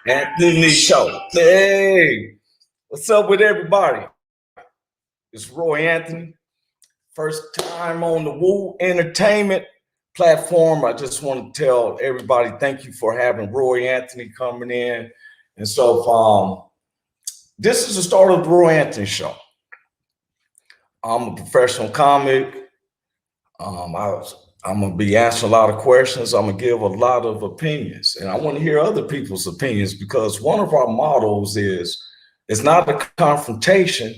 Anthony Show. Hey, what's up with everybody? It's Roy Anthony. First time on the Woo Entertainment platform. I just want to tell everybody thank you for having Roy Anthony coming in. And so this is the start of the Roy Anthony Show. I'm a professional comic. I'm gonna be answering a lot of questions. I'm gonna give a lot of opinions, and I want to hear other people's opinions because one of our mottos is it's not a confrontation,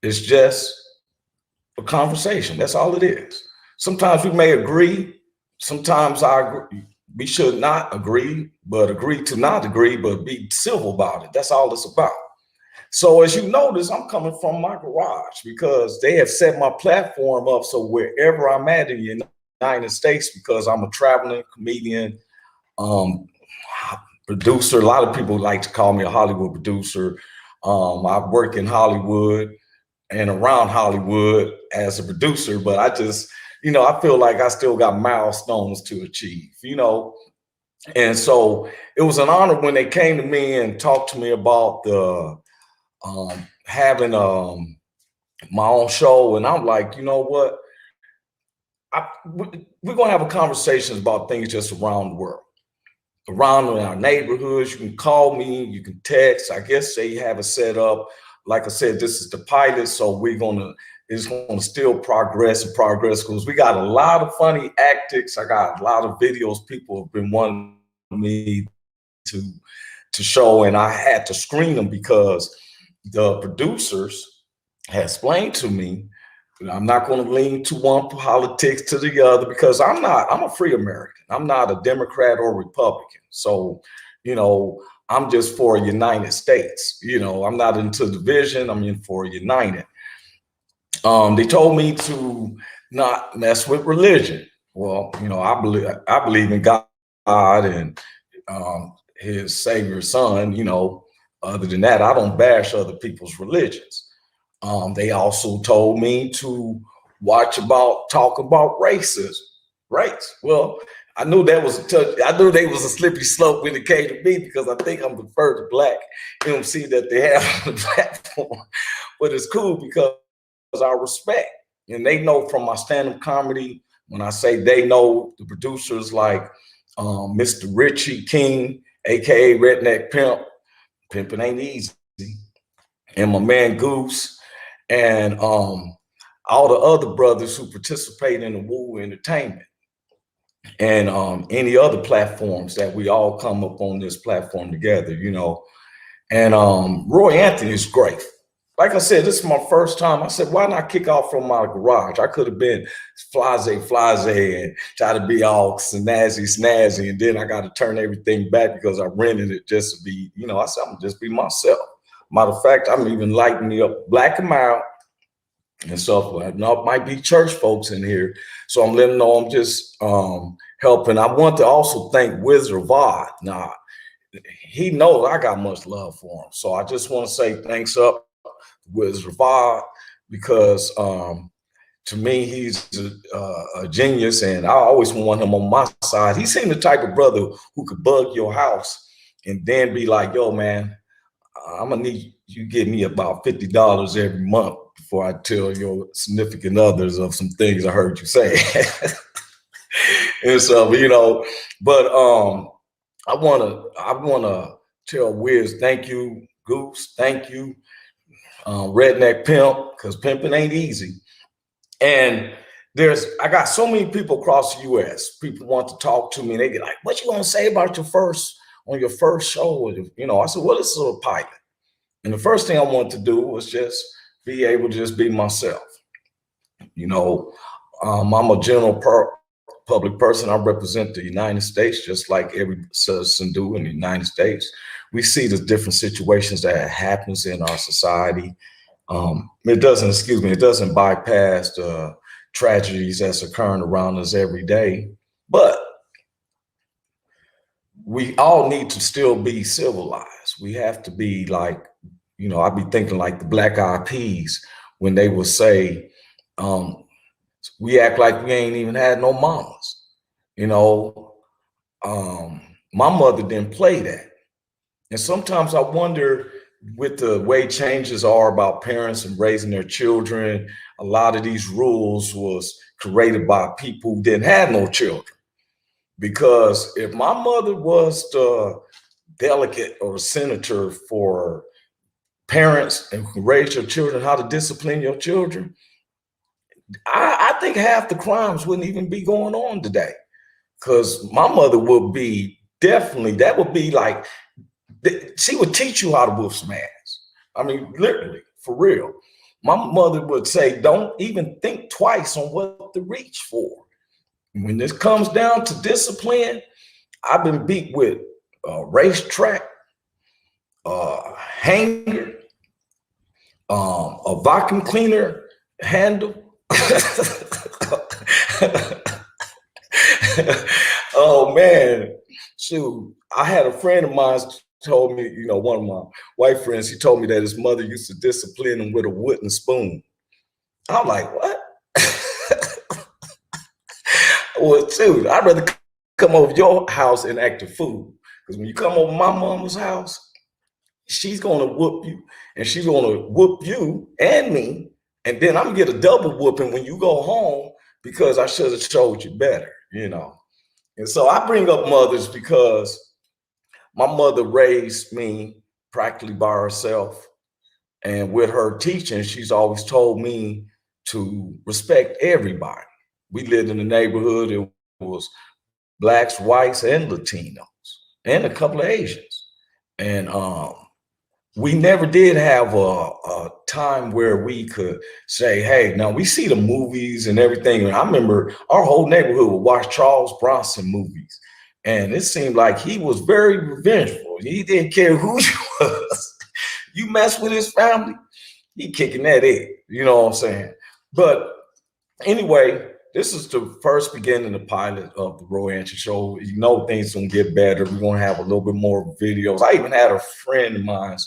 it's just a conversation. That's all it is. Sometimes we may agree, sometimes I agree. We should not agree, but agree to not agree, but be civil about it. That's all it's about. So as you notice, I'm coming from my garage because they have set my platform up so wherever I'm at in the United States, because I'm a traveling comedian, producer. A lot of people like to call me a Hollywood producer. I work in Hollywood and around Hollywood as a producer, but I just, I feel like I still got milestones to achieve. And so it was an honor when they came to me and talked to me about the having my own show, and I'm like, you know what? We're gonna have a conversations about things just around the world, around in our neighborhoods. You can call me, you can text. I guess they have it set up. Like I said, this is the pilot, so it's gonna still progress and progress because we got a lot of funny antics. I got a lot of videos people have been wanting me to show, and I had to screen them because the producers had explained to me I'm not going to lean to one politics to the other because I'm a free American. I'm not a Democrat or Republican. So, I'm just for a United States. I'm not into division. I'm in for a united. They told me to not mess with religion. Well, I believe in God and his savior son. Other than that, I don't bash other people's religions. They also told me to talk about racism, race. Well, I knew that was I knew they was a slippery slope when it came to me because I think I'm the first black MC that they have on the platform. But it's cool because I respect, and they know from my stand-up comedy. When I say they know, the producers like Mr. Richie King, aka Redneck Pimp, pimping ain't easy, and my man Goose, and all the other brothers who participate in the Woo Entertainment and any other platforms that we all come up on this platform together. And Roy Anthony is great. Like I said, this is my first time. I said, why not kick off from my garage? I could have been flase and try to be all snazzy, and then I got to turn everything back because I rented it just to be, I said, I'm gonna just be myself. Matter of fact, I'm even lightening up, black them out and stuff. Now, it might be church folks in here, so I'm letting them know I'm just helping. I want to also thank Wizard of Oz. Now, he knows I got much love for him, so I just want to say thanks up Wizard of Oz because to me he's a genius, and I always want him on my side. He seemed the type of brother who could bug your house and then be like, yo, man, I'm gonna need you to give me about $50 every month before I tell your significant others of some things I heard you say. And so, but I wanna tell Wiz, thank you, Goose, thank you, Redneck Pimp, because pimping ain't easy. And I got so many people across the US. People want to talk to me, and they get like, what you gonna say about your first show? I said, well, this is a pilot. And the first thing I wanted to do was just be able to just be myself. I'm a general public person. I represent the United States, just like every citizen do in the United States. We see the different situations that happens in our society. It doesn't bypass the tragedies that's occurring around us every day. But we all need to still be civilized. We have to be like, I be thinking like the Black Eyed Peas when they would say, we act like we ain't even had no mamas. My mother didn't play that. And sometimes I wonder, with the way changes are about parents and raising their children, a lot of these rules was created by people who didn't have no children. Because if my mother was the delegate or senator for parents and who raise your children, how to discipline your children, I think half the crimes wouldn't even be going on today. Because my mother would be definitely, that would be like, she would teach you how to whoop some ass. I mean, literally, for real. My mother would say, don't even think twice on what to reach for. When this comes down to discipline, I've been beat with a racetrack, hanger, a vacuum cleaner handle. Oh man, shoot! I had a friend of mine told me, one of my white friends, he told me that his mother used to discipline him with a wooden spoon. I'm like, what? Well, dude, I'd rather come over your house and act a fool. Because when you come over my mama's house, she's gonna whoop you, and she's gonna whoop you and me, and then I'm gonna get a double whooping when you go home because I should have showed you better. And so I bring up mothers because my mother raised me practically by herself. And with her teaching, she's always told me to respect everybody. We lived in a neighborhood, it was blacks, whites, and Latinos, and a couple of Asians. And we never did have a time where we could say, hey, now we see the movies and everything. And I remember our whole neighborhood would watch Charles Bronson movies. And it seemed like he was very revengeful. He didn't care who you was. You mess with his family, he kicking that egg. You know what I'm saying? But anyway, this is the first beginning, the pilot of the Roy Answer Show. You know things gonna get better. We're gonna have a little bit more videos. I even had a friend of mine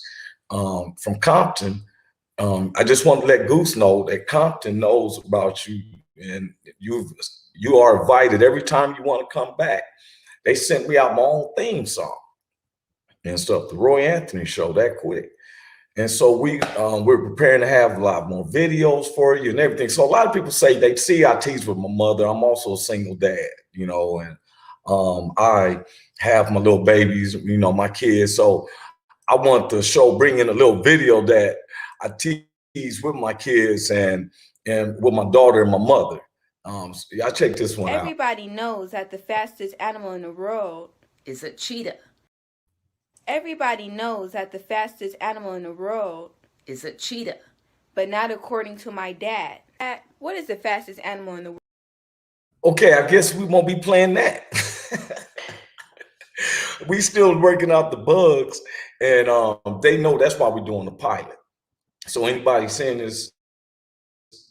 from Compton. I just want to let Goose know that Compton knows about you, and you are invited every time you want to come back. They sent me out my own theme song and stuff, the Roy Anthony Show, that quick. And so we're preparing to have a lot more videos for you and everything. So a lot of people say they see I tease with my mother. I'm also a single dad, and I have my little babies, my kids. So I want the show bring in a little video that I tease with my kids and with my daughter and my mother. So y'all check this one out. Everybody knows that the fastest animal in the world is a cheetah. Everybody knows that the fastest animal in the world is a cheetah. But not according to my dad. What is the fastest animal in the world? Okay, I guess we won't be playing that. We still working out the bugs, and they know that's why we're doing the pilot. So anybody saying this,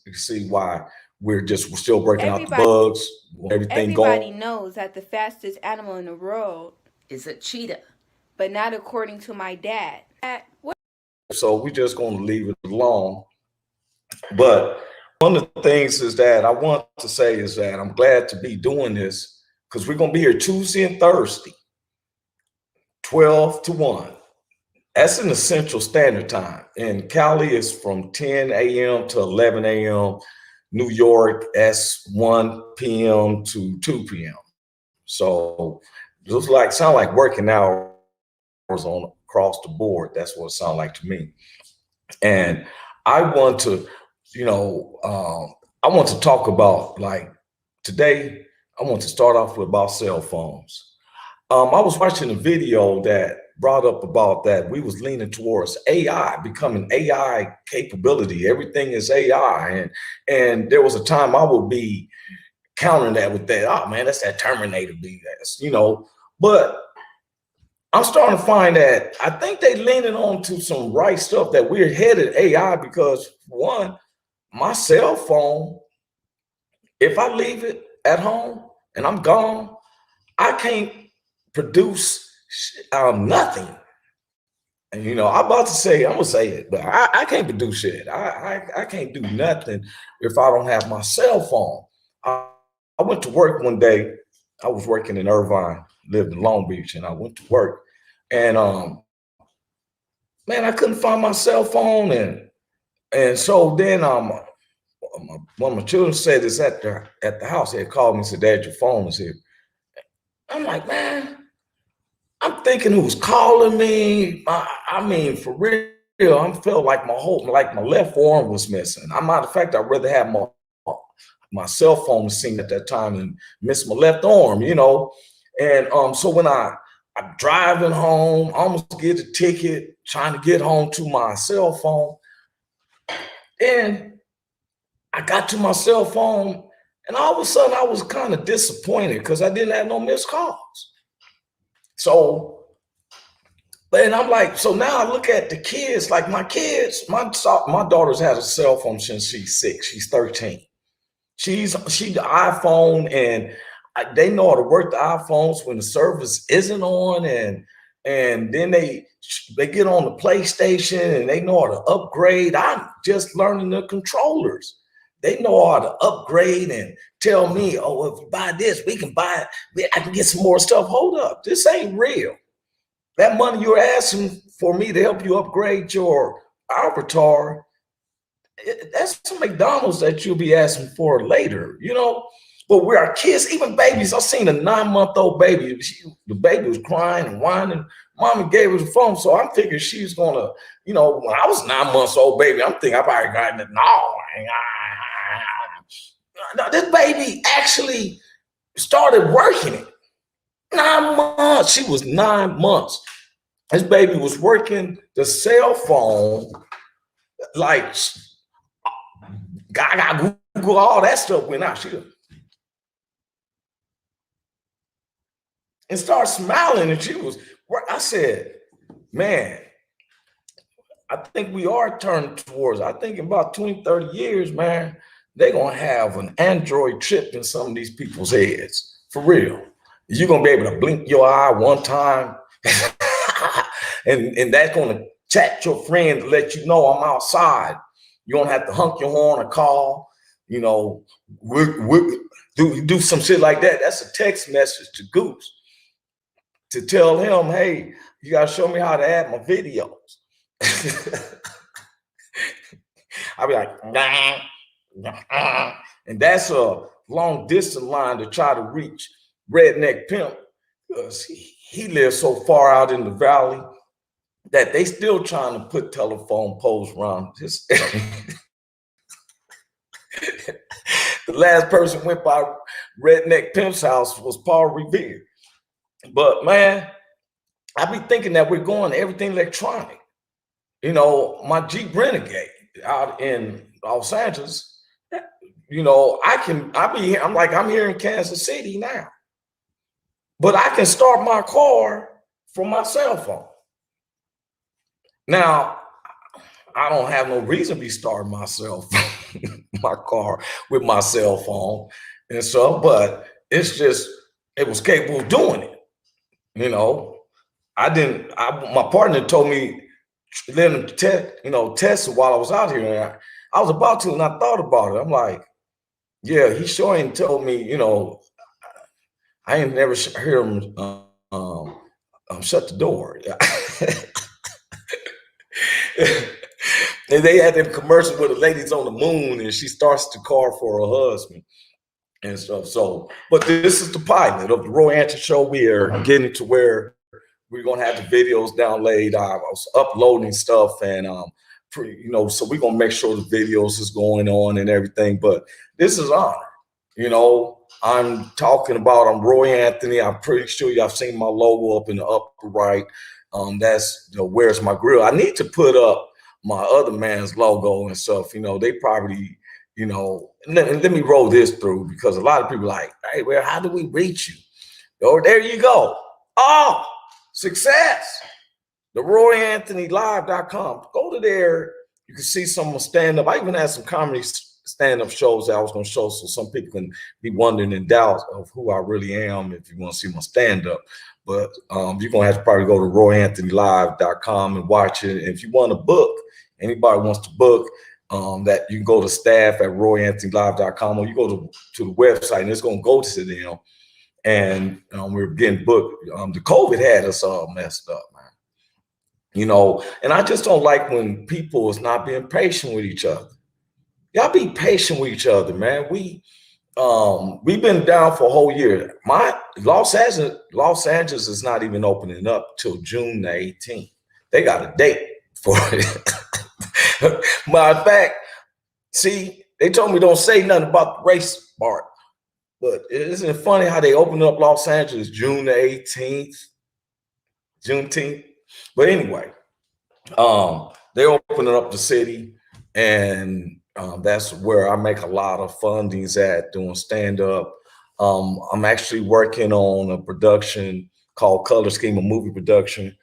you see why we're still working out the bugs, everything going. Everybody knows that the fastest animal in the world is a cheetah. But not according to my dad. So we're just going to leave it alone. But one of the things is that I want to say is that I'm glad to be doing this because we're going to be here Tuesday and Thursday, 12 to 1. That's in the Central Standard Time. In Cali, it's from 10 a.m. to 11 a.m. New York, that's 1 p.m. to 2 p.m. So it sound like working hours on across the board. That's what it sounds like to me. And I want to, I want to talk about, like, today, I want to start off with about cell phones. I was watching a video that brought up about that we was leaning towards AI, becoming AI capability. Everything is AI. And there was a time I would be countering that with that, oh man, that's that Terminator BS, but I'm starting to find that I think they leaning on to some right stuff, that we're headed AI because, one, my cell phone, if I leave it at home and I'm gone, I can't produce nothing. And I'm about to say, I'm gonna say it, but I can't produce shit. I can't do nothing if I don't have my cell phone. I went to work one day. I was working in Irvine, lived in Long Beach, and I went to work, and man, I couldn't find my cell phone, and so then one of my children said it's at the house. They had called me and said, "Dad, your phone is here." I'm like, man, I'm thinking who's calling me. I mean, for real, I felt like my left arm was missing. Matter of fact, I'd rather have my cell phone scene at that time and miss my left arm, you know. And so when I'm driving home, I almost get a ticket, trying to get home to my cell phone. And I got to my cell phone, and all of a sudden I was kind of disappointed because I didn't have no missed calls. So, and I'm like, so now I look at the kids, like my kids, my daughter's had a cell phone since she's 6, she's 13. She's the iPhone, and they know how to work the iPhones when the service isn't on, and then they get on the PlayStation and they know how to upgrade. I'm just learning the controllers. They know how to upgrade and tell me, oh, if you buy this, we can buy it. I can get some more stuff. Hold up, this ain't real. That money you're asking for me to help you upgrade your avatar, that's some McDonald's that you'll be asking for later, you know. But we are kids, even babies. I seen a 9-month-old baby. The baby was crying and whining. Mommy gave her the phone, so I'm thinking she's gonna, you know. When I was 9 months old, baby, I'm thinking I probably got it. No, this baby actually started working it. 9 months. She was 9 months. This baby was working the cell phone like got Google, all that stuff went out. She and started smiling, and she was. I said, man, I think we are turning towards. I think in about 20, 30 years, man, they're gonna have an Android chip in some of these people's heads. For real. You're gonna be able to blink your eye one time, and that's gonna chat your friend to let you know I'm outside. You don't have to honk your horn or call, you know, do some shit like that. That's a text message to Goose to tell him, hey, you gotta show me how to add my videos. I'll be like, nah, nah. And that's a long distance line to try to reach Redneck Pimp, because he lives so far out in the valley that they still trying to put telephone poles around his. The last person went by Redneck Pimp's house was Paul Revere. But man, I be thinking that we're going to everything electronic. You know, my Jeep Renegade out in Los Angeles, you know, I'm here in Kansas City now, but I can start my car from my cell phone. Now, I don't have no reason to be starting my cell phone, my car with my cell phone and so, but it's just, it was capable of doing it. You know, my partner told me, let him test it while I was out here. And I was about to, and I thought about it. I'm like, yeah, he sure ain't told me, you know, I ain't never heard him shut the door. And they had them commercial where the lady's on the moon and she starts the car for her husband and stuff. So, but this is the pilot of the Roy Anthony Show. We are getting to where we're gonna have the videos downloaded. I was uploading stuff, and you know, so we're gonna make sure the videos is going on and everything. But this is honor. You know, I'm Roy Anthony. I'm pretty sure y'all seen my logo up in the upper right. That's, you know, where's my grill. I need to put up my other man's logo and stuff. You know, they probably, you know, let me roll this through, because a lot of people are like, hey, well, how do we reach you? Oh, there you go. Oh, success. The RoyAnthonyLive.com. Go to there. You can see some stand up. I even had some comedy stand up shows that I was going to show, so some people can be wondering in doubt of who I really am if you want to see my stand up. But you're going to have to probably go to RoyAnthonyLive.com and watch it. And if you want to book, anybody wants to book, that you can go to staff at RoyAnthonyLive.com, or you go to the website and it's going to go to them. And we're getting booked. The COVID had us all messed up, man. And I just don't like when people is not being patient with each other. Y'all be patient with each other, man. We've been down for a whole year. My Los Angeles is not even opening up till June the 18th. They got a date for it. Matter of fact, see, they told me don't say nothing about the race part. But isn't it funny how they opened up Los Angeles June the 18th, Juneteenth? But anyway, they opening up the city, and that's where I make a lot of fundings at doing stand up. I'm actually working on a production called Color Scheme, a movie production,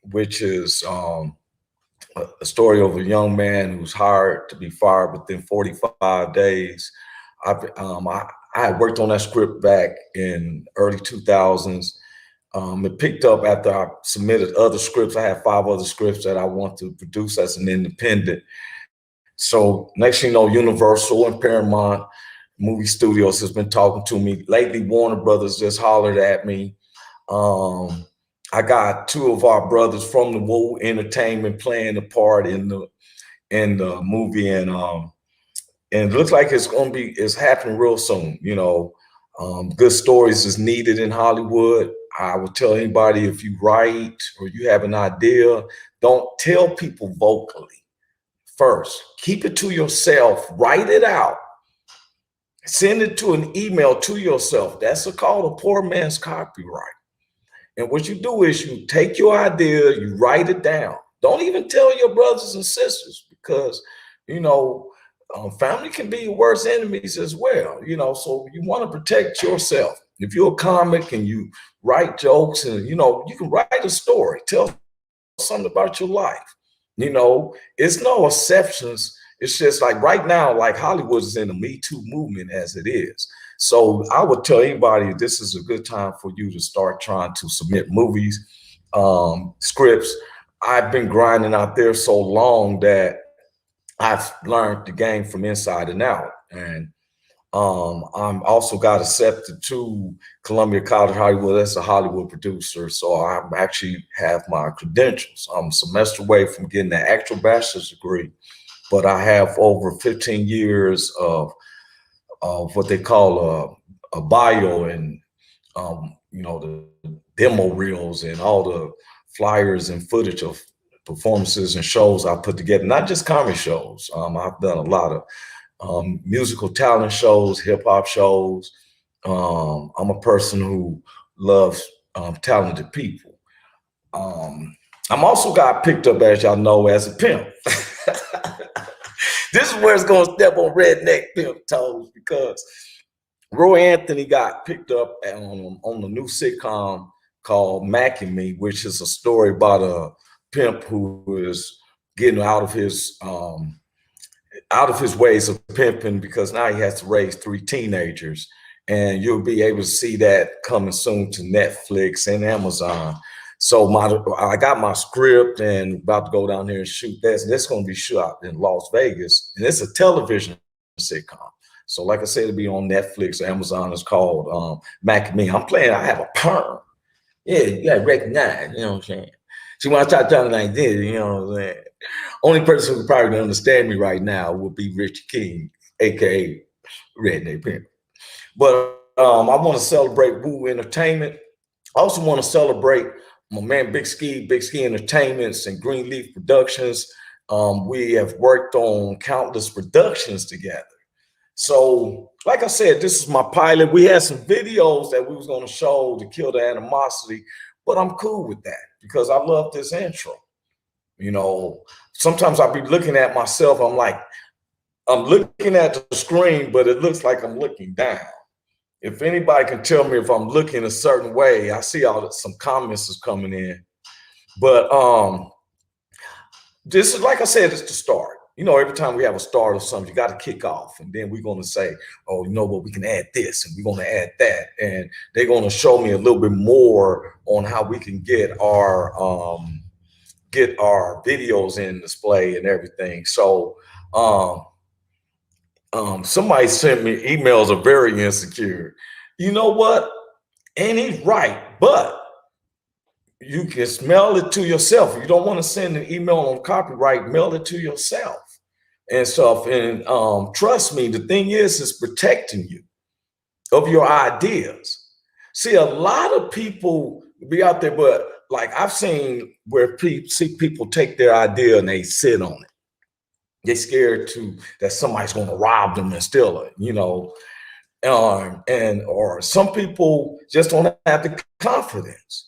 which is a story of a young man who's hired to be fired within 45 days. I had worked on that script back in early 2000s. It picked up after I submitted other scripts. I had 5 other scripts that I want to produce as an independent. So next thing you know, Universal and Paramount Movie Studios has been talking to me. Lately, Warner Brothers just hollered at me. I got 2 of our brothers from the Woo Entertainment playing the part in the movie, and it looks like it's happening real soon. Good stories is needed in Hollywood. I would tell anybody, if you write or you have an idea, don't tell people vocally first. Keep it to yourself, write it out, send it to an email to yourself. That's called a poor man's copyright. And what you do is you take your idea, you write it down. Don't even tell your brothers and sisters, because, family can be your worst enemies as well. So you want to protect yourself. If you're a comic and you write jokes, and, you can write a story, tell something about your life. It's no exceptions. It's just like right now, like Hollywood is in the Me Too movement as it is. So I would tell anybody this is a good time for you to start trying to submit movies, scripts. I've been grinding out there so long that I've learned the game from inside and out. And I'm also got accepted to Columbia College Hollywood as a Hollywood producer. So I actually have my credentials. I'm a semester away from getting an actual bachelor's degree, but I have over 15 years of what they call a bio, and the demo reels and all the flyers and footage of performances and shows I put together. Not just comedy shows. I've done a lot of musical talent shows, hip hop shows. I'm a person who loves talented people. I'm also got picked up, as y'all know, as a pimp. This is where it's going to step on redneck pimp toes, because Roy Anthony got picked up on the new sitcom called Mac and Me, which is a story about a pimp who is getting out of his ways of pimping, because now he has to raise 3 teenagers. And you'll be able to see that coming soon to Netflix and Amazon. So I got my script and about to go down there and shoot this. And it's going to be shot in Las Vegas. And it's a television sitcom. So like I said, it'll be on Netflix, Amazon. It's called Mac and Me. I have a perm. Yeah, you got to recognize, you know what I'm saying? See, when I start talking like this, you know what I'm saying? Only person who probably understand me right now would be Richard King, AKA Redneck Pimp. But I want to celebrate Woo Entertainment. I also want to celebrate my man Big Ski Entertainments and Greenleaf Productions. We have worked on countless productions together. So, like I said, this is my pilot. We had some videos that we was going to show to kill the animosity, but I'm cool with that because I love this intro. Sometimes I'll be looking at myself. I'm looking at the screen, but it looks like I'm looking down. If anybody can tell me if I'm looking a certain way, I see some comments is coming in. But this is, like I said, it's the start. Every time we have a start of something, you got to kick off. And then we're going to say, oh, you know what, we can add this and we're going to add that. And they're going to show me a little bit more on how we can get our videos in display and everything. So somebody sent me emails are very insecure. You know what? And he's right. But you can mail it to yourself. If you don't want to send an email on copyright, mail it to yourself and stuff. And trust me, the thing is protecting you of your ideas. See, a lot of people be out there, but like I've seen where people take their idea and they sit on it. They're scared that somebody's going to rob them and steal it, and or some people just don't have the confidence.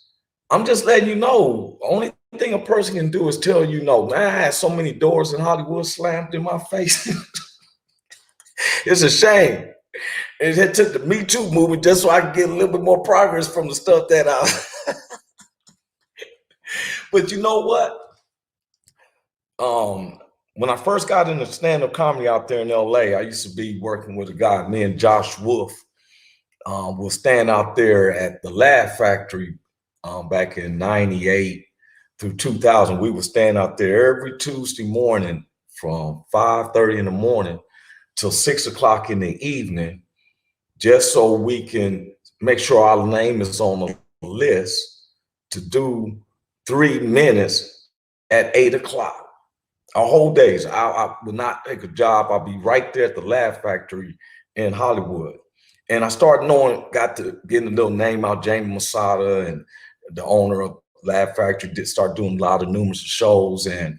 I'm just letting you know, only thing a person can do is tell you no. Man, I had so many doors in Hollywood slammed in my face. It's a shame. And it took the Me Too movement just so I could get a little bit more progress from the stuff that I. But you know what? When I first got into stand-up comedy out there in LA, I used to be working with a guy, me and Josh Wolf, will stand out there at the Laugh Factory back in 98 through 2000. We would stand out there every Tuesday morning from 5:30 in the morning till 6 o'clock in the evening, just so we can make sure our name is on the list to do 3 minutes at 8 o'clock. Our whole days. I would not take a job. I'll be right there at the Laugh Factory in Hollywood. And I started got to getting a little name out, Jamie Masada, and the owner of Laugh Factory did start doing a lot of numerous shows. And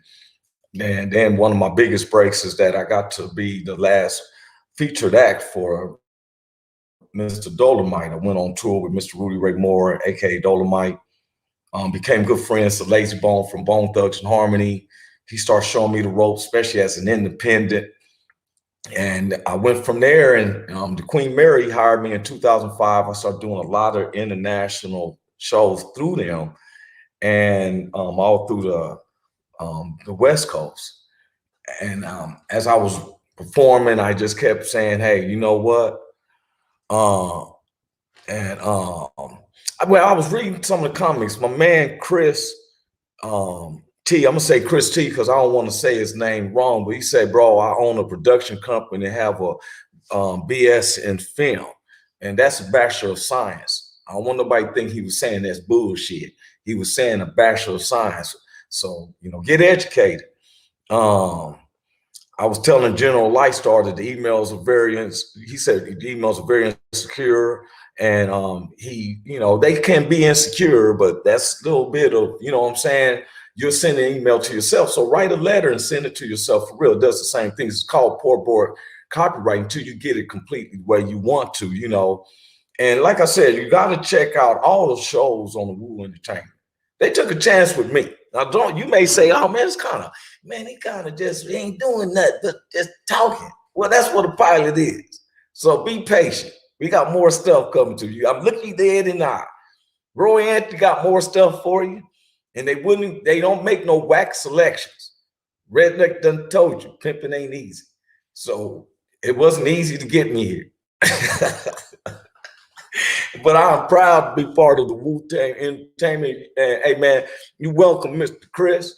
then one of my biggest breaks is that I got to be the last featured act for Mr. Dolomite. I went on tour with Mr. Rudy Ray Moore, aka Dolomite. Became good friends to Lazy Bone from Bone Thugs and Harmony. He started showing me the ropes, especially as an independent. And I went from there, and the Queen Mary hired me in 2005. I started doing a lot of international shows through them, and all through the West Coast. And as I was performing, I just kept saying, "Hey, you know what?" Well, I was reading some of the comics. My man Chris T, I'm gonna say Chris T because I don't want to say his name wrong, but he said, "Bro, I own a production company and have a BS in film, and that's a Bachelor of Science." I don't want nobody to think he was saying that's bullshit. He was saying a Bachelor of Science. So, get educated. I was telling General Lightstar that the emails are he said the emails are very insecure, and they can be insecure, but that's a little bit of, what I'm saying, you're sending an email to yourself. So write a letter and send it to yourself for real. It does the same thing. It's called poor board copyright until you get it completely the way you want to. And like I said, you got to check out all the shows on the Woo Entertainment. They took a chance with me. Now, you may say, "Oh man, he kind of just ain't doing nothing, but just talking." Well, that's what a pilot is. So be patient. We got more stuff coming to you. I'm looking dead in the eye. Roy Anthony got more stuff for you, and they don't make no whack selections. Redneck done told you, pimping ain't easy. So it wasn't easy to get me here. But I'm proud to be part of the Wu-Tang Entertainment. Hey, man, you welcome Mr. Chris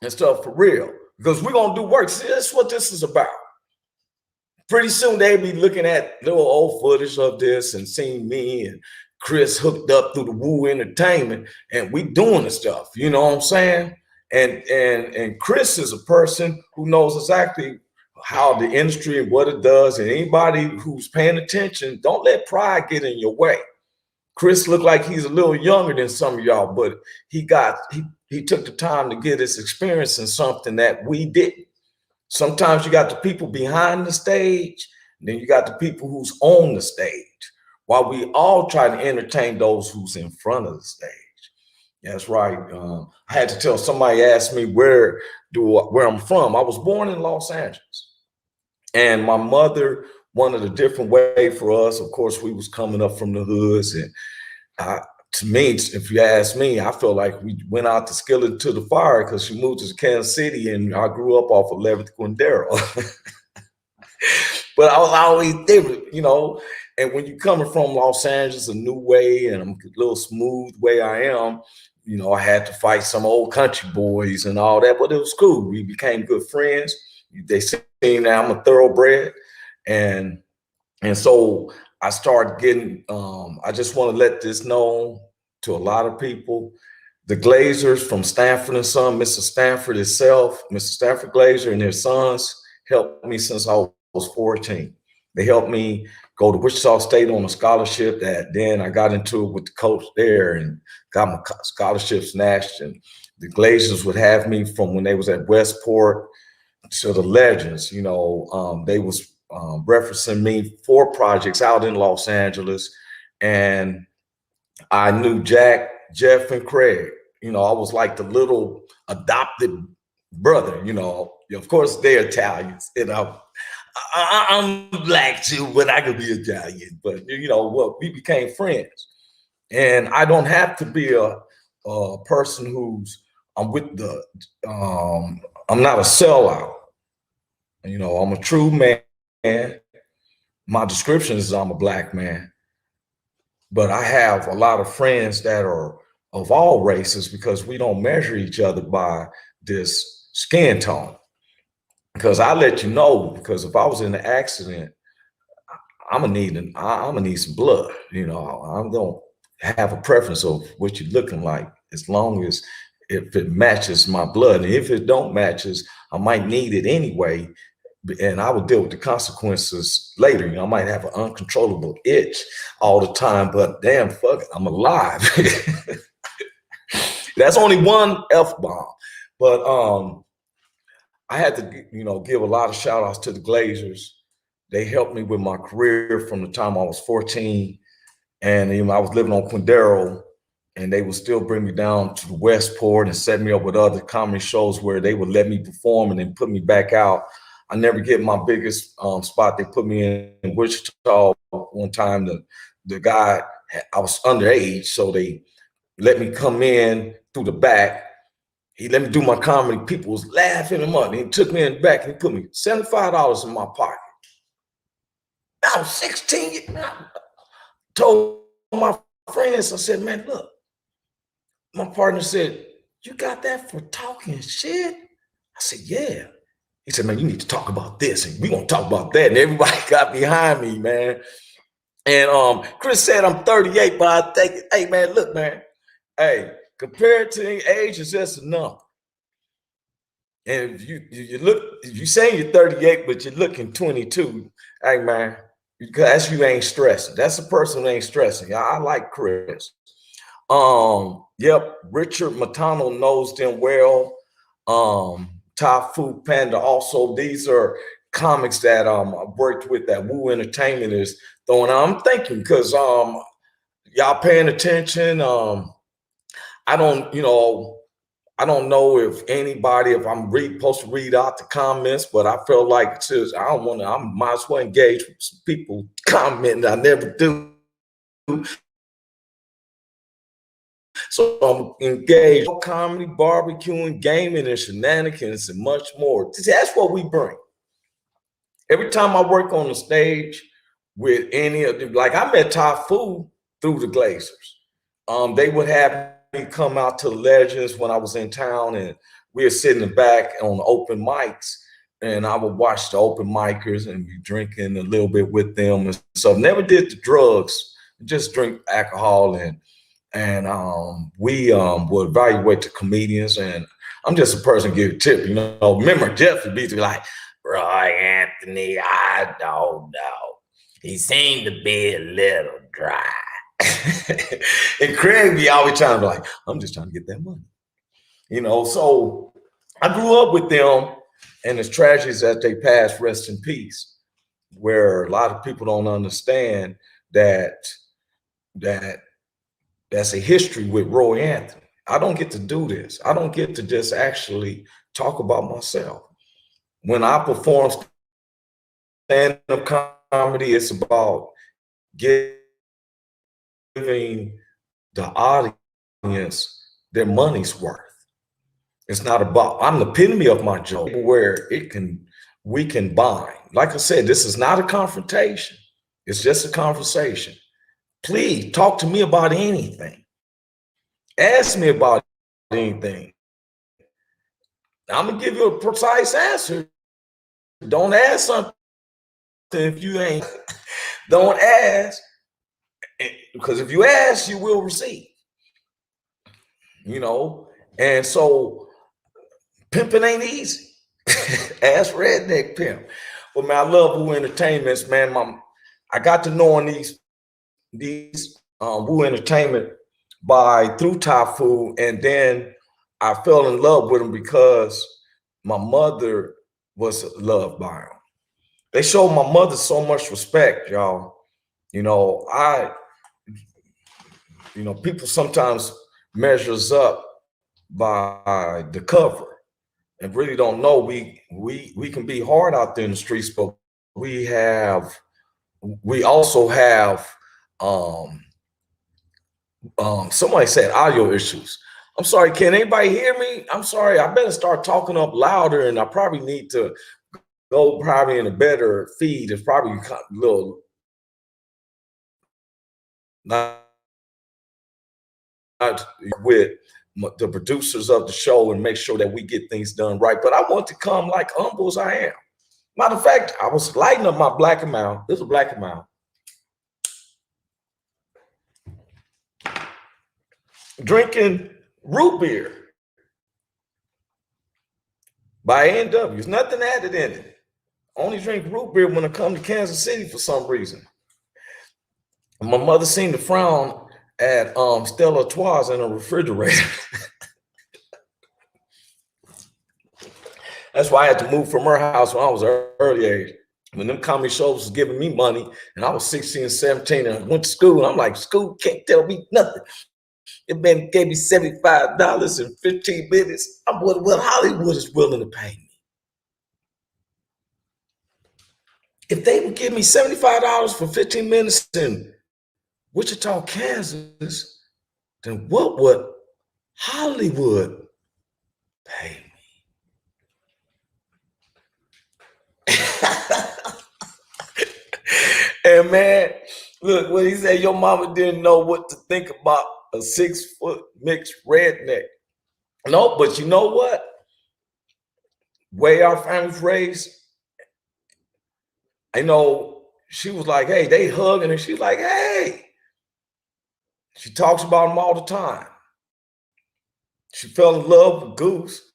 and stuff for real, because we're going to do work. See, that's what this is about. Pretty soon they'll be looking at little old footage of this and seeing me and Chris hooked up through the Wu Entertainment, and we doing the stuff. You know what I'm saying? And Chris is a person who knows exactly how the industry and what it does, and anybody who's paying attention, don't let pride get in your way. Chris looked like he's a little younger than some of y'all, but he took the time to get his experience in something that we didn't. Sometimes you got the people behind the stage, and then you got the people who's on the stage, while we all try to entertain those who's in front of the stage. That's right. I had to tell somebody, asked me where I'm from. I was born in Los Angeles. And my mother wanted a different way for us. Of course, we was coming up from the hoods. And to me, if you ask me, I feel like we went out the skillet to the fire because she moved to Kansas City and I grew up off of 11th Quindaro. But I was always different, And when you're coming from Los Angeles, a new way, and I'm a little smooth way I am, I had to fight some old country boys and all that, but it was cool. We became good friends. They see now I'm a thoroughbred. And so I started getting, I just want to let this known to a lot of people The Glazers from Stanford and Son, Mr. Stanford itself, Mr. Stanford Glazer and their sons helped me since I was 14. They helped me go to Wichita State on a scholarship that then I got into it with the coach there and got my scholarship snatched. And the Glazers would have me from when they was at Westport to the Legends. They was referencing me for projects out in Los Angeles. And I knew Jack, Jeff, and Craig. I was like the little adopted brother. Of course they're Italians. I'm black too, but I could be Italian. But we became friends, and I don't have to be a person who's I'm with the. I'm not a sellout. I'm a true man. My description is I'm a black man. But I have a lot of friends that are of all races because we don't measure each other by this skin tone. Because I let you know, because if I was in an accident, I'm gonna need some blood. I don't have a preference of what you're looking like, as long as if it matches my blood. And if it don't matches, I might need it anyway, and I would deal with the consequences later. I might have an uncontrollable itch all the time, but damn, fuck it, I'm alive. That's only one F-bomb. But I had to, give a lot of shout outs to the Glazers. They helped me with my career from the time I was 14. And I was living on Quindaro, and they would still bring me down to the Westport and set me up with other comedy shows where they would let me perform and then put me back out. I never get my biggest spot. They put me in Wichita one time. The guy, I was underage, so they let me come in through the back. He let me do my comedy. People was laughing him up. He took me in the back and he put me $75 in my pocket. I was 16. I told my friends, I said, man, look. My partner said, you got that for talking shit? I said, yeah. He said, man, you need to talk about this, and we gonna talk about that. And everybody got behind me, man. And Chris said I'm 38, but I think, hey, man, look, man. Hey, compared to age, it's just a number. And if you look, if you saying you're 38, but you're looking 22, hey, man, that's you ain't stressing. That's a person who ain't stressing. I like Chris. Yep, Richard Matano knows them well. Thai Food Panda also. These are comics that I've worked with that Woo Entertainment is throwing out. I'm thinking because y'all paying attention. I don't know if anybody, if I'm supposed to read out the comments, but I felt like I might as well engage with some people commenting. I never do. So I'm engaged in comedy, barbecuing, gaming, and shenanigans, and much more. That's what we bring. Every time I work on the stage with any of them, like I met Thai Food through the Glazers. They would have me come out to the Legends when I was in town, and we were sitting in the back on the open mics, and I would watch the open micers and be drinking a little bit with them. And so never did the drugs, just drink alcohol, and we will evaluate the comedians, and I'm just a person give a tip. Remember Jeff would be like, Roy Anthony, I don't know. He seemed to be a little dry. And Craig be always trying to be like, I'm just trying to get that money. So I grew up with them, and as tragic as that they passed, rest in peace, where a lot of people don't understand that's a history with Roy Anthony. I don't get to do this. I don't get to just actually talk about myself. When I perform stand-up comedy, it's about giving the audience their money's worth. It's not about, I'm the epitome of my joke where we can bind. Like I said, this is not a confrontation. It's just a conversation. Please talk to me about anything. Ask me about anything. I'm gonna give you a precise answer. Don't ask something if you ain't. Don't ask, because if you ask, you will receive. you know. And so pimping ain't easy. Ask Redneck Pimp. But man, I love Woo Entertainments, man. I got to knowing these Woo Entertainment by through Thai food, and then I fell in love with them because my mother was loved by them. They showed my mother so much respect, y'all. You know, people sometimes measures up by the cover and really don't know we can be hard out there in the streets, but we also have um somebody said audio issues. I'm sorry, can anybody hear me? I'm sorry, I better start talking up louder, and I probably need to go probably in a better feed. It's probably a little not with the producers of the show and make sure that we get things done right. But I want to come like humble as I am. Matter of fact, I was lighting up my Black and Mild. This is a Black and Mild. Drinking root beer by A&W. There's nothing added in it. Only drink root beer when I come to Kansas City for some reason. My mother seemed to frown at Stella Artois in a refrigerator. That's why I had to move from her house when I was early age. When them comedy shows was giving me money, and I was 16 and 17 and I went to school, and I'm like, school can't tell me nothing. It man gave me $75 in 15 minutes. I'm what Hollywood is willing to pay me. If they would give me $75 for 15 minutes in Wichita, Kansas, then what would Hollywood pay me? And man, look, when he said your mama didn't know what to think about a 6-foot mixed redneck. No, but you know what? Way our family's raised, I know she was like, hey, they hugging, and she's like, hey. She talks about them all the time. She fell in love with Goose.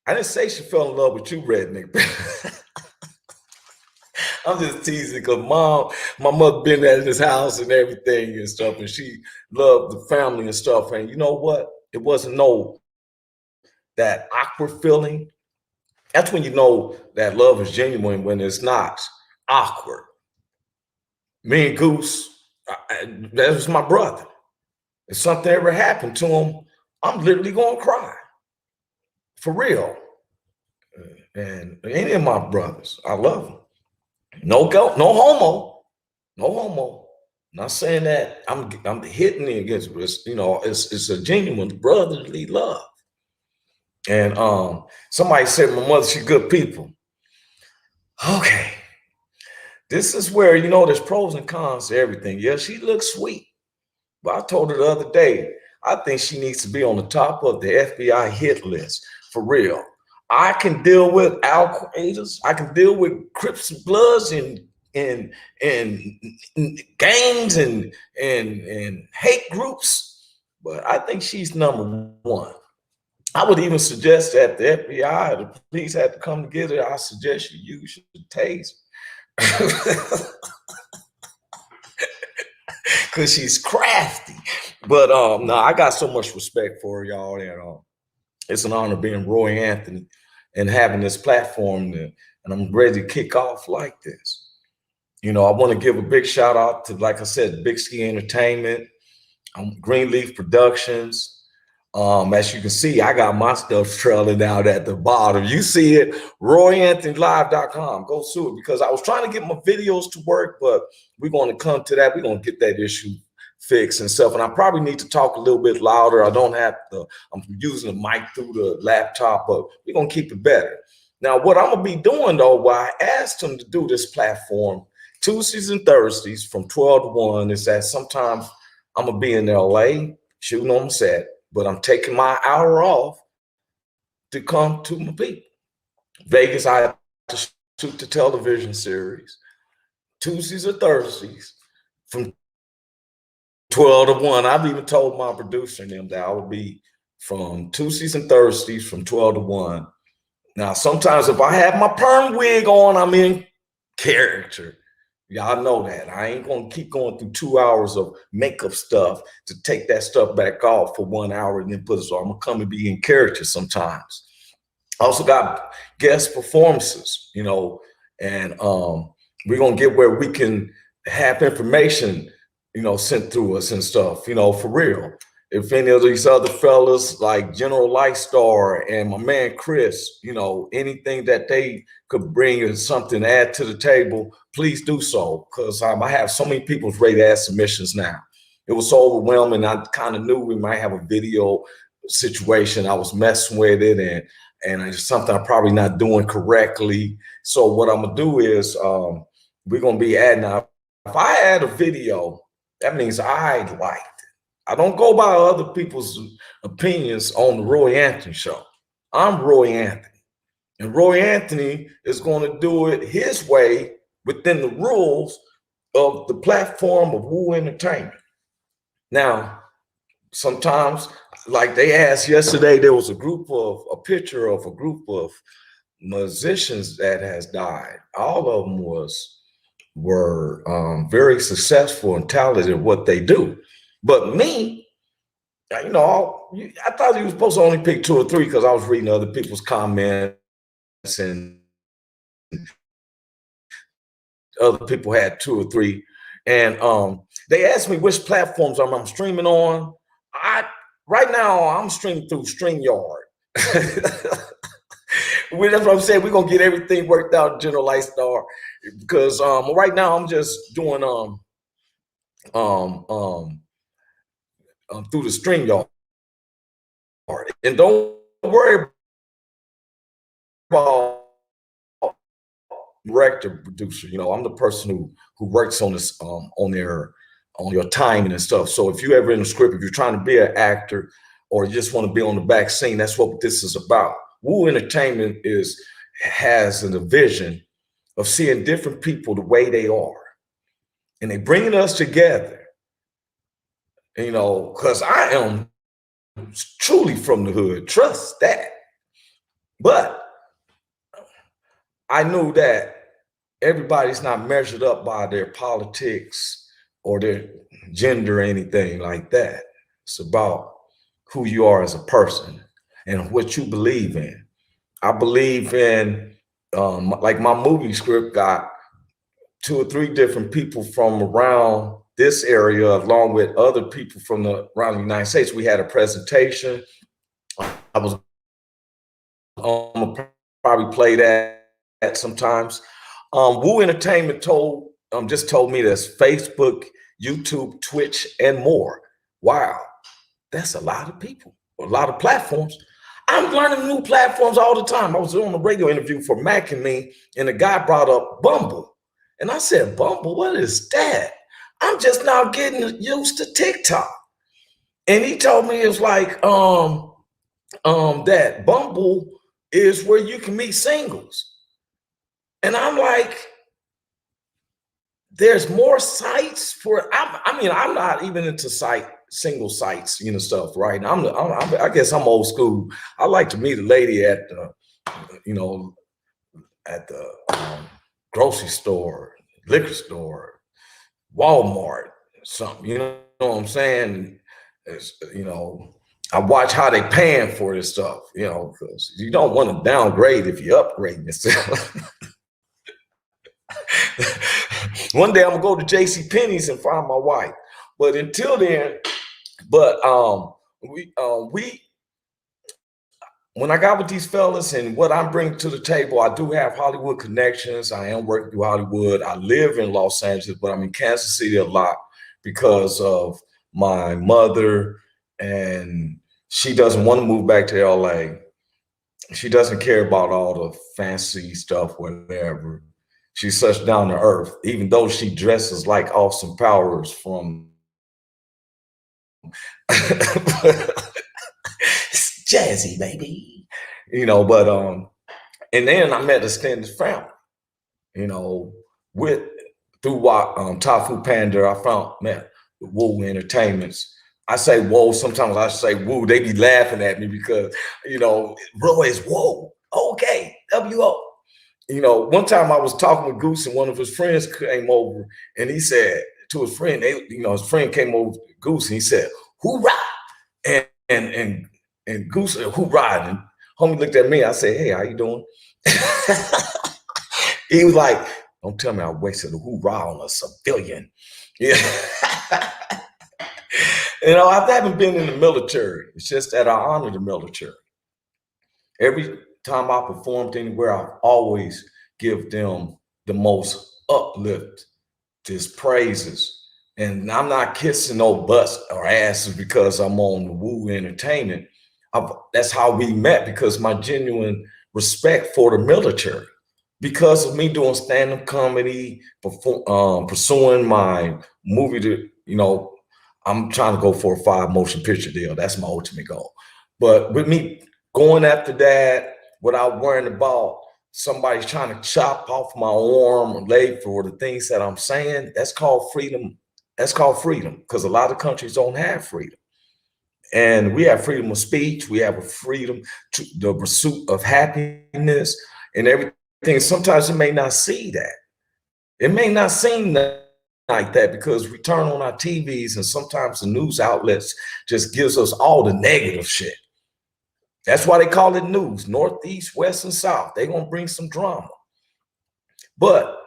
I didn't say she fell in love with you, redneck. I'm just teasing because my mother been at his house and everything and stuff, and she loved the family and stuff. And you know what? It wasn't that awkward feeling. That's when you know that love is genuine, when it's not awkward. Me and Goose, that was my brother. If something ever happened to him, I'm literally gonna cry. For real. And any of my brothers, I love them. No homo. No homo. Not saying that I'm hitting it against this, it's a genuine brotherly love. And somebody said my mother, she good people. Okay. This is where, there's pros and cons to everything. Yeah, she looks sweet. But I told her the other day, I think she needs to be on the top of the FBI hit list, for real. I can deal with Al-Qaeda. I can deal with Crips and Bloods and gangs and hate groups, but I think she's number one. I would even suggest that the FBI or the police had to come together. I suggest you use your taser. Because she's crafty. But no, I got so much respect for y'all, and it's an honor being Roy Anthony and having this platform, and I'm ready to kick off like this. I want to give a big shout out to, like I said, Big Ski Entertainment, Greenleaf Productions. As you can see, I got my stuff trailing out at the bottom. You see it, RoyAnthonyLive.com. Go sue it, because I was trying to get my videos to work, but we're going to come to that. We're going to get that issue fixed and stuff. And I probably need to talk a little bit louder. I'm using the mic through the laptop, but we're going to keep it better. Now, what I'm going to be doing, though, while I asked them to do this platform Tuesdays and Thursdays from 12 to 1, is that sometimes I'm going to be in LA shooting on set, but I'm taking my hour off to come to my people. Vegas, I have to shoot the television series Tuesdays or Thursdays from 12 to 1. I've even told my producer and them that I would be from Tuesdays and Thursdays from 12 to 1. Now, sometimes if I have my perm wig on, I'm in character. Y'all know that. I ain't gonna keep going through 2 hours of makeup stuff to take that stuff back off for 1 hour and then put it on. I'm gonna come and be in character sometimes. I also got guest performances, and we're gonna get where we can have information, sent through us and stuff, for real. If any of these other fellas like General Lightstar and my man Chris, anything that they could bring as something to add to the table, please do so. Because I have so many people ready to add submissions now. It was so overwhelming. I kind of knew we might have a video situation. I was messing with it, and it's something I'm probably not doing correctly. So what I'm gonna do is we're gonna be adding. If I add a video, that means I liked it. I don't go by other people's opinions on the Roy Anthony show. I'm Roy Anthony, and Roy Anthony is going to do it his way within the rules of the platform of Woo Entertainment. Now, sometimes, like they asked yesterday, there was a picture of a group of musicians that has died. All of them were very successful and talented at what they do. But me, I thought you were supposed to only pick 2 or 3 because I was reading other people's comments and other people had 2 or 3. And they asked me which platforms I'm streaming on. Right now I'm streaming through StreamYard. That's what I'm saying. We're gonna get everything worked out, General Lightstar, because right now I'm just doing through the StreamYard. And don't worry about director, producer. I'm the person who works on this on your timing and stuff. So if you ever in the script, if you're trying to be an actor or you just want to be on the back scene, that's what this is about. Woo Entertainment has a vision of seeing different people the way they are, and they bringing us together. Because I am truly from the hood, trust that. But I knew that everybody's not measured up by their politics or their gender or anything like that. It's about who you are as a person and what you believe in. I believe in, like my movie script got 2 or 3 different people from around this area, along with other people from around the United States. We had a presentation. I was probably play that sometimes. Woo Entertainment just told me there's Facebook, YouTube, Twitch, and more. Wow, that's a lot of people, a lot of platforms. I'm learning new platforms all the time. I was on a radio interview for Mac and Me, and the guy brought up Bumble. And I said, Bumble, what is that? I'm just now getting used to TikTok. And he told me it's like that Bumble is where you can meet singles. And I'm like, there's more sites for. I'm not even into single sites, stuff, right? I guess I'm old school. I like to meet a lady at the grocery store, liquor store, Walmart, something. You know what I'm saying? I watch how they paying for this stuff, because you don't want to downgrade if you upgrade yourself. One day I'm gonna go to J.C. Penney's and find my wife. But until then, when I got with these fellas and what I'm bringing to the table, I do have Hollywood connections. I am working through Hollywood. I live in Los Angeles, but I'm in Kansas City a lot because of my mother, and she doesn't want to move back to LA. She doesn't care about all the fancy stuff, whatever. She's such down to earth, even though she dresses like Austin Powers from Jazzy, baby. But and then I met extended family, with through Tafu Panda. I met Woo Entertainments. I say whoa, sometimes I say woo. They be laughing at me because, Roy is whoa. Okay, W-O. One time I was talking with Goose and one of his friends came over and he said to his friend, his friend came over to Goose and he said, hoorah. And Goose said, hoorah. And homie looked at me. I said, hey, how you doing? He was like, don't tell me I wasted a hoorah on a civilian. Yeah. I haven't been in the military. It's just that I honor the military. Every time I performed anywhere, I've always give them the most uplift, just praises. And I'm not kissing no butts or asses because I'm on the Woo Entertainment. That's how we met, because my genuine respect for the military. Because of me doing stand-up comedy, pursuing my movie I'm trying to go for a 5 motion picture deal. That's my ultimate goal. But with me going after that without worrying about somebody trying to chop off my arm or leg for the things that I'm saying, that's called freedom. That's called freedom, because a lot of countries don't have freedom. And we have freedom of speech. We have a freedom to the pursuit of happiness and everything. Sometimes it may not see that. It may not seem like that because we turn on our TVs and sometimes the news outlets just gives us all the negative shit. That's why they call it news, Northeast, West, and South. They're gonna bring some drama. But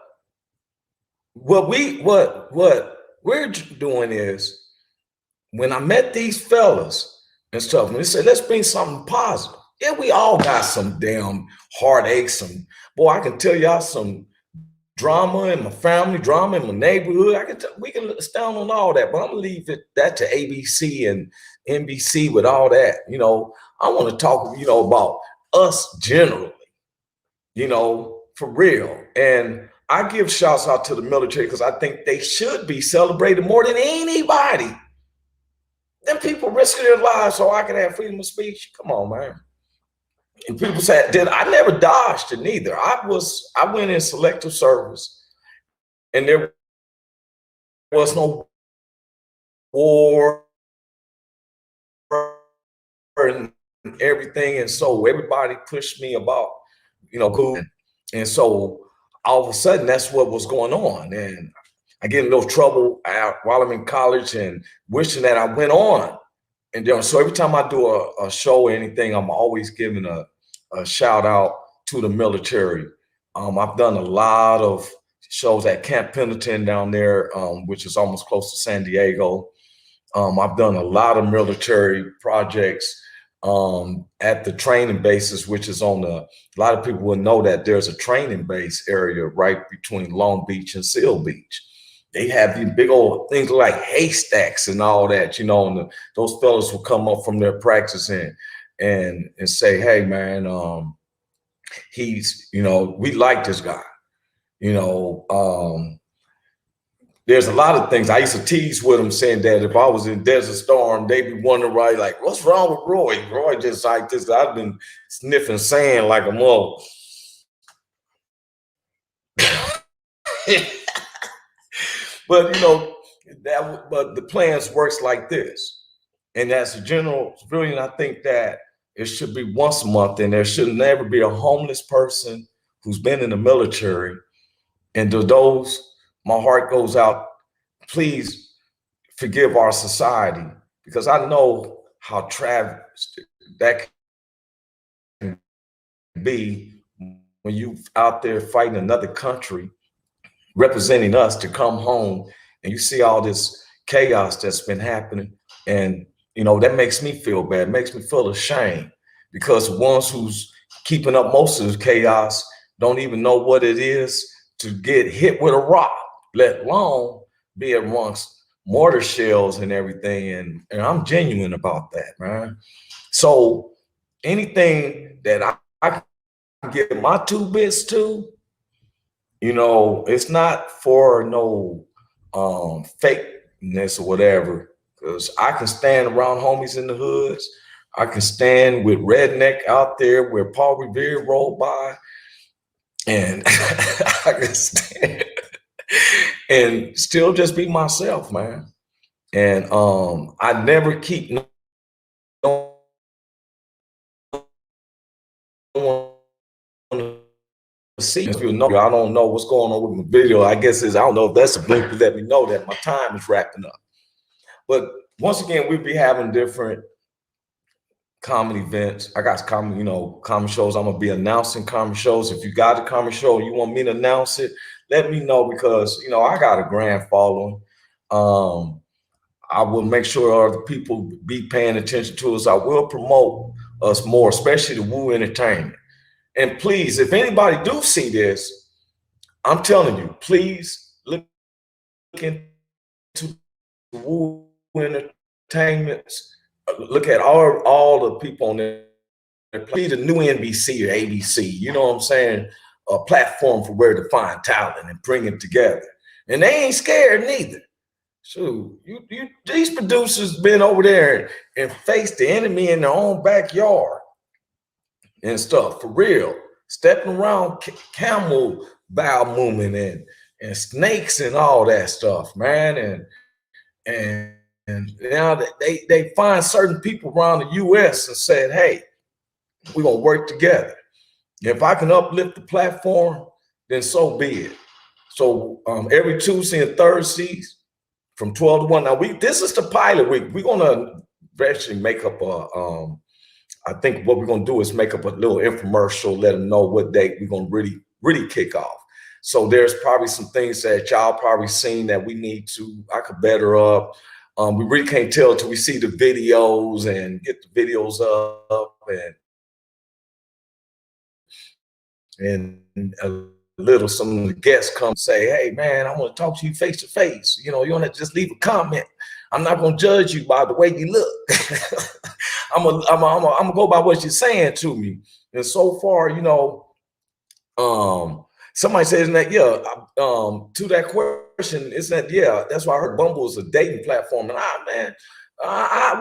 what we're doing is, when I met these fellas and stuff, and they said, let's bring something positive. Yeah, we all got some damn heartaches. Boy, I can tell y'all some drama in my family, drama in my neighborhood. We can stand on all that, but I'm gonna leave that to ABC and NBC with all that. I want to talk, about us generally, for real. And I give shouts out to the military because I think they should be celebrated more than anybody. Them people risking their lives so I can have freedom of speech. Come on, man. And people said, I never dodged it neither. I went in selective service and there was no war and everything. And so everybody pushed me about, cool. And so all of a sudden that's what was going on. And I get in no trouble while I'm in college and wishing that I went on. And so every time I do a show or anything, I'm always giving a shout out to the military. I've done a lot of shows at Camp Pendleton down there, which is almost close to San Diego. I've done a lot of military projects at the training bases, which is a lot of people will know that there's a training base area right between Long Beach and Seal Beach. They have these big old things like haystacks and all that, and those fellas will come up from their practice and say, hey, man, we like this guy. There's a lot of things. I used to tease with them saying that if I was in Desert Storm, they'd be wondering, right, like, what's wrong with Roy? Roy just like this. I've been sniffing sand like a mole. But but the plans works like this. And as a general civilian, I think that it should be once a month, and there should never be a homeless person who's been in the military. And to those, my heart goes out. Please forgive our society, because I know how travestic that can be when you out there fighting another country, representing us, to come home and you see all this chaos that's been happening. And, that makes me feel bad, makes me feel ashamed, because the ones who's keeping up most of the chaos don't even know what it is to get hit with a rock, let alone be amongst mortar shells and everything. And I'm genuine about that, man. So anything that I can give my 2 bits to, it's not for no fakeness or whatever, because I can stand around homies in the hoods. I can stand with redneck out there where Paul Revere rolled by, and I can stand and still just be myself, man. And I never keep no one to see. If you know, I don't know what's going on with my video. I guess I don't know if that's a blink to let me know that my time is wrapping up. But once again, we'll be having different comedy events. I got comedy, comedy shows. I'm gonna be announcing comedy shows. If you got a comedy show and you want me to announce it, let me know, because I got a grand following. I will make sure other people be paying attention to us. I will promote us more, especially the Woo Entertainment. And please, if anybody do see this, I'm telling you, please look into Woo Entertainments. Look at all the people on there. Play the new NBC or ABC. You know what I'm saying? A platform for where to find talent and bring it together. And they ain't scared neither. So these producers been over there and faced the enemy in their own backyard and stuff, for real. Stepping around camel bow movement and snakes and all that stuff, man. And now they find certain people around the US and said, hey, we're gonna work together. If I can uplift the platform, then so be it. So every Tuesday and Thursdays from 12 to 1. Now this is the pilot week. We're gonna actually make up I think what we're gonna do is make up a little infomercial, let them know what date we're gonna really kick off. So there's probably some things that y'all probably seen that I could better up. We really can't tell until we see the videos and get the videos up and some of the guests come say, hey man, I want to talk to you face to face. You don't have to just leave a comment. I'm not gonna judge you by the way you look. I'm gonna go by what you're saying to me. And so far, somebody says that, to that question, isn't that, that's why I heard Bumble is a dating platform. And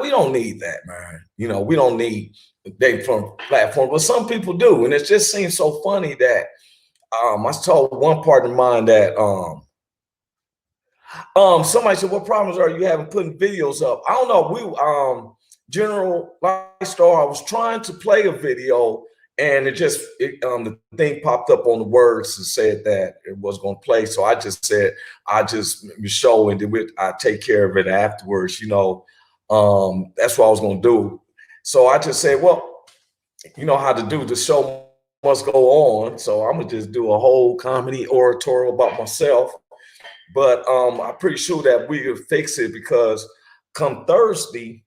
we don't need that, man. We don't need a dating platform, but some people do. And it just seems so funny that I told one partner of mine that somebody said, what problems are you having putting videos up? I don't know. General Lifestyle, I was trying to play a video and the thing popped up on the words and said that it was going to play. So I just said, show and then I take care of it afterwards. That's what I was going to do. So I just said, well, you know how to do, the show must go on. So I'm going to just do a whole comedy oratory about myself. But I'm pretty sure that we will fix it, because come Thursday,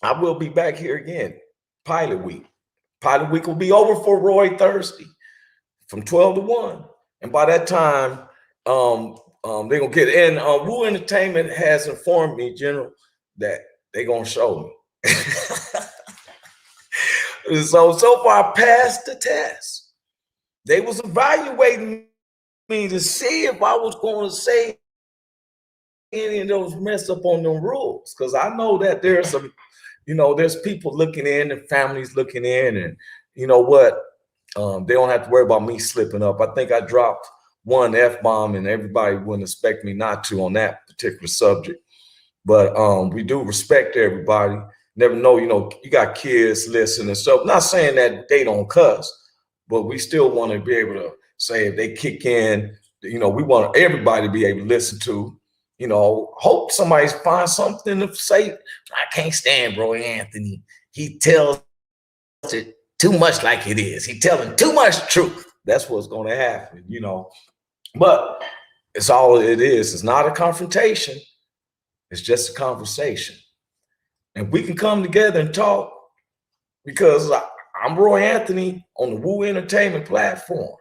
I will be back here again. Pilot week. Pilot week will be over for Roy Thursday from 12 to 1. And by that time, they're going to get in. Woo Entertainment has informed me, General, that they're going to show me. So far, I passed the test. They was evaluating me to see if I was going to say any of those mess up on them rules, because I know that there's some, there's people looking in and families looking in, and you know what, they don't have to worry about me slipping up. I think I dropped one F-bomb and everybody wouldn't expect me not to on that particular subject. But we do respect everybody. Never know, you got kids listening and stuff. Not saying that they don't cuss, but we still want to be able to say if they kick in, we want everybody to be able to listen to, hope somebody finds something to say. I can't stand bro Anthony. He tells it too much like it is. He telling too much truth. That's what's going to happen, But it's all it is. It's not a confrontation. It's just a conversation. And we can come together and talk, because I'm Roy Anthony on the Woo Entertainment platform,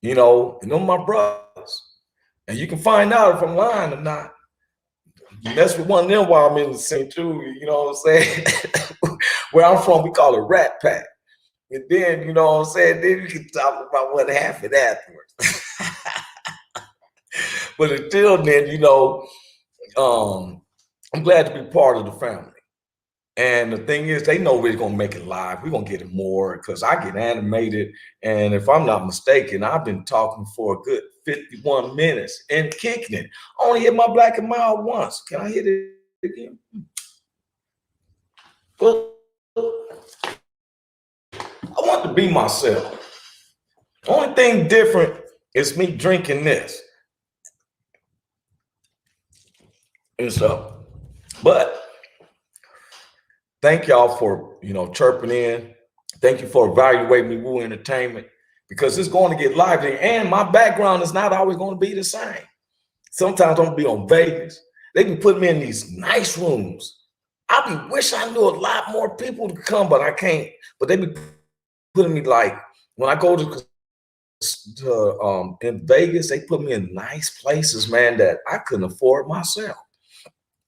and they're my brothers. And you can find out if I'm lying or not. You mess with one of them while I'm in the scene too, you know what I'm saying? Where I'm from, we call it Rat Pack. And then, you know what I'm saying? Then you can talk about what happened afterwards. But until then, I'm glad to be part of the family. And the thing is, they know we're going to make it live. We're going to get it more, because I get animated. And if I'm not mistaken, I've been talking for a good 51 minutes and kicking it. I only hit my black and mild once. Can I hit it again? Well, I want to be myself. Only thing different is me drinking this and stuff. But thank y'all for chirping in. Thank you for evaluating me, Woo Entertainment, because it's going to get lively. And my background is not always going to be the same. Sometimes I'm gonna be on Vegas. They be putting me in these nice rooms. I be wish I knew a lot more people to come, but I can't. But they be putting me like when I go to in Vegas, they put me in nice places, man, that I couldn't afford myself.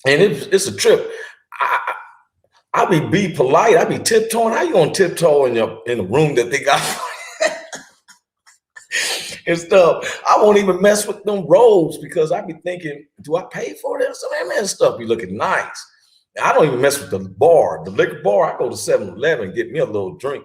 And it's a trip. I be polite. I be tiptoeing. How you gonna tiptoe in a room that they got and stuff? I won't even mess with them robes because I be thinking, do I pay for this? Man, stuff be looking nice. I don't even mess with the bar, the liquor bar. I go to 7-Eleven and get me a little drink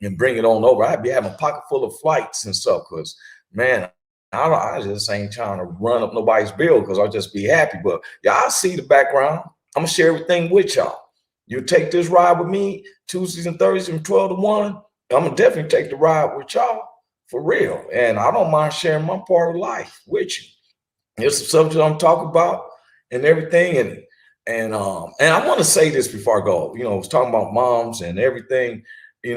and bring it on over. I'd be having a pocket full of flights and stuff because, man, I just ain't trying to run up nobody's bill because I'll just be happy. But y'all see the background. I'm going to share everything with y'all. You take this ride with me Tuesdays and Thursdays from 12 to 1. I'm going to definitely take the ride with y'all for real. And I don't mind sharing my part of life with you. It's the subject I'm talking about and everything. And I want to say this before I go. I was talking about moms and everything. I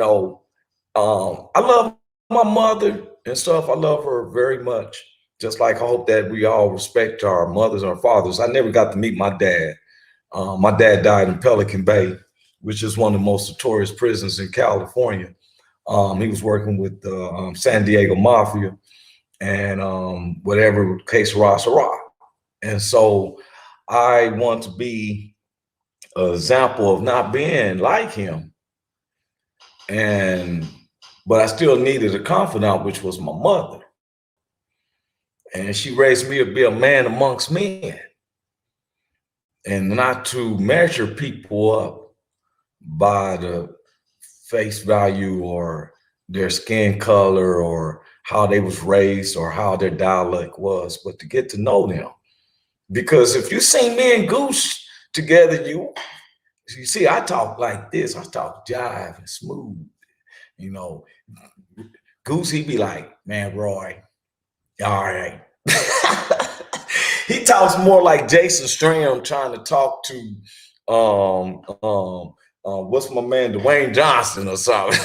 love my mother and stuff. I love her very much. Just like I hope that we all respect our mothers and our fathers. I never got to meet my dad. My dad died in Pelican Bay, which is one of the most notorious prisons in California. He was working with the San Diego Mafia and whatever case Sarah. And so I want to be an example of not being like him. But I still needed a confidant, which was my mother. And she raised me to be a man amongst men and not to measure people up by the face value or their skin color or how they was raised or how their dialect was, but to get to know them. Because if you see me and Goose together, you see, I talk like this. I talk jive and smooth. Goose, he be like, man, Roy, all right. He talks more like Jason Stram trying to talk to what's my man, Dwayne Johnson or something.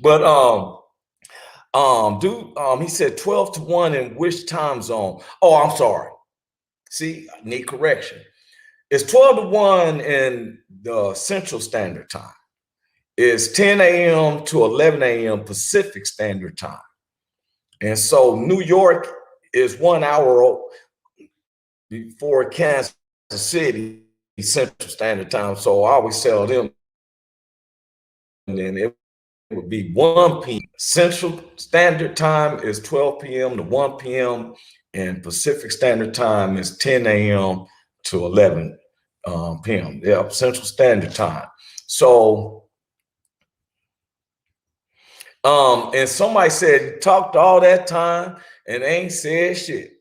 But he said 12 to 1 in which time zone? Oh, I'm sorry. See, I need correction. It's 12 to 1 in the Central Standard Time. It's 10 a.m. to 11 a.m. Pacific Standard Time. And so New York is 1 hour before Kansas City Central Standard Time. So I always tell them, and then it would be 1 p.m. Central Standard Time is 12 p.m. to 1 p.m. and Pacific Standard Time is 10 a.m. to 11 p.m. Yeah, Central Standard Time. So, and somebody said you talked all that time and ain't said shit.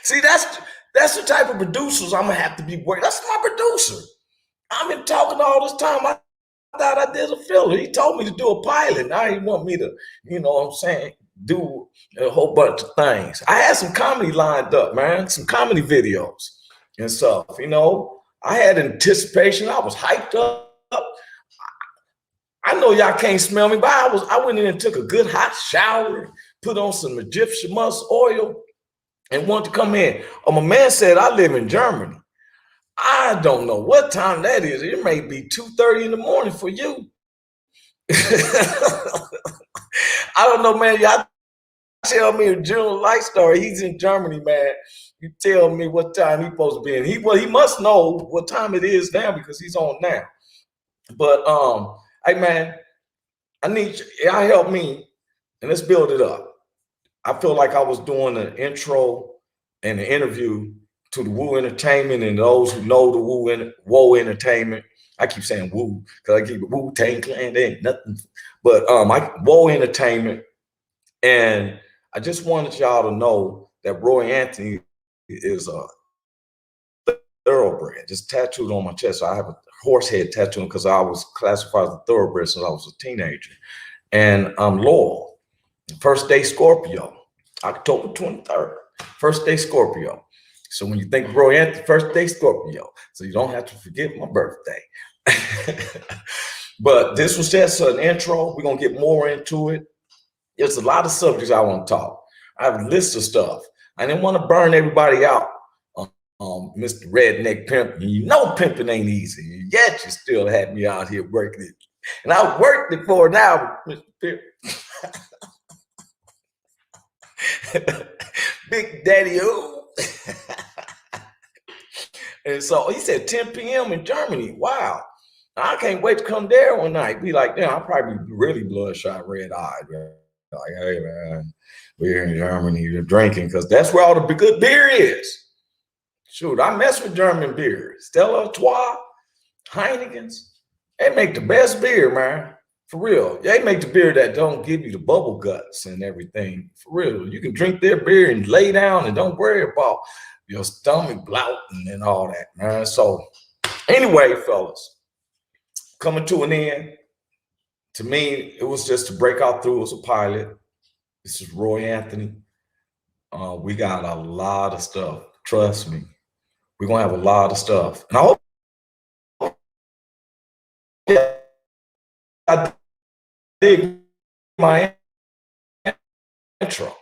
See, that's the type of producers I'm gonna have to be working. That's my producer. I've been talking all this time. I thought I did a filler. He told me to do a pilot. Now he want me to, do a whole bunch of things. I had some comedy lined up, man, some comedy videos and stuff. I had anticipation. I was hyped up. I know y'all can't smell me, but I went in and took a good hot shower, put on some Egyptian musk oil, and wanted to come in. My man said I live in Germany. I don't know what time that is. It may be 2:30 in the morning for you. I don't know, man. Y'all tell me a general life story. He's in Germany, man. You tell me what time he's supposed to be in. He must know what time it is now because he's on now. But hey man, I need y'all help me and let's build it up. I feel like I was doing an intro and an interview to the Woo Entertainment and those who know the Woo Entertainment. I keep saying Woo because I keep it Woo Tang Clan. There ain't nothing, but Woo Entertainment, and I just wanted y'all to know that Roy Anthony is a thoroughbred, just tattooed on my chest. So I have a horse head tattoo because I was classified as a thoroughbred since I was a teenager. And I'm loyal. First day Scorpio, October 23rd. First day Scorpio. So when you think Roy Anthony, first day Scorpio. So you don't have to forget my birthday. But this was just an intro. We're going to get more into it. There's a lot of subjects I want to talk. I have a list of stuff. I didn't want to burn everybody out. Mr. Redneck Pimp, you know pimping ain't easy, yet you still had me out here working it. And I worked it for an hour, Mr. Pimp. Big Daddy O. And so he said 10 p.m. in Germany. Wow. I can't wait to come there one night. Be like, damn, I'll probably be really bloodshot, red-eyed. Like, hey, man, we're in Germany, you're drinking, because that's where all the good beer is. Shoot, I mess with German beer. Stella Artois, Heineken's. They make the best beer, man. For real. They make the beer that don't give you the bubble guts and everything. For real. You can drink their beer and lay down and don't worry about your stomach blouting and all that, man. So anyway, fellas, coming to an end. To me, it was just to break out through as a pilot. This is Roy Anthony. We got a lot of stuff. Trust me. We're going to have a lot of stuff. And I hope I dig my intro.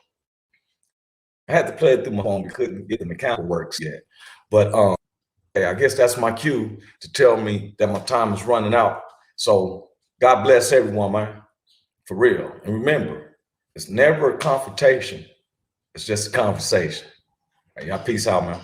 I had to play it through my phone. We couldn't get the mechanical works yet. But I guess that's my cue to tell me that my time is running out. So God bless everyone, man. For real. And remember, it's never a confrontation. It's just a conversation. All right, y'all peace out, man.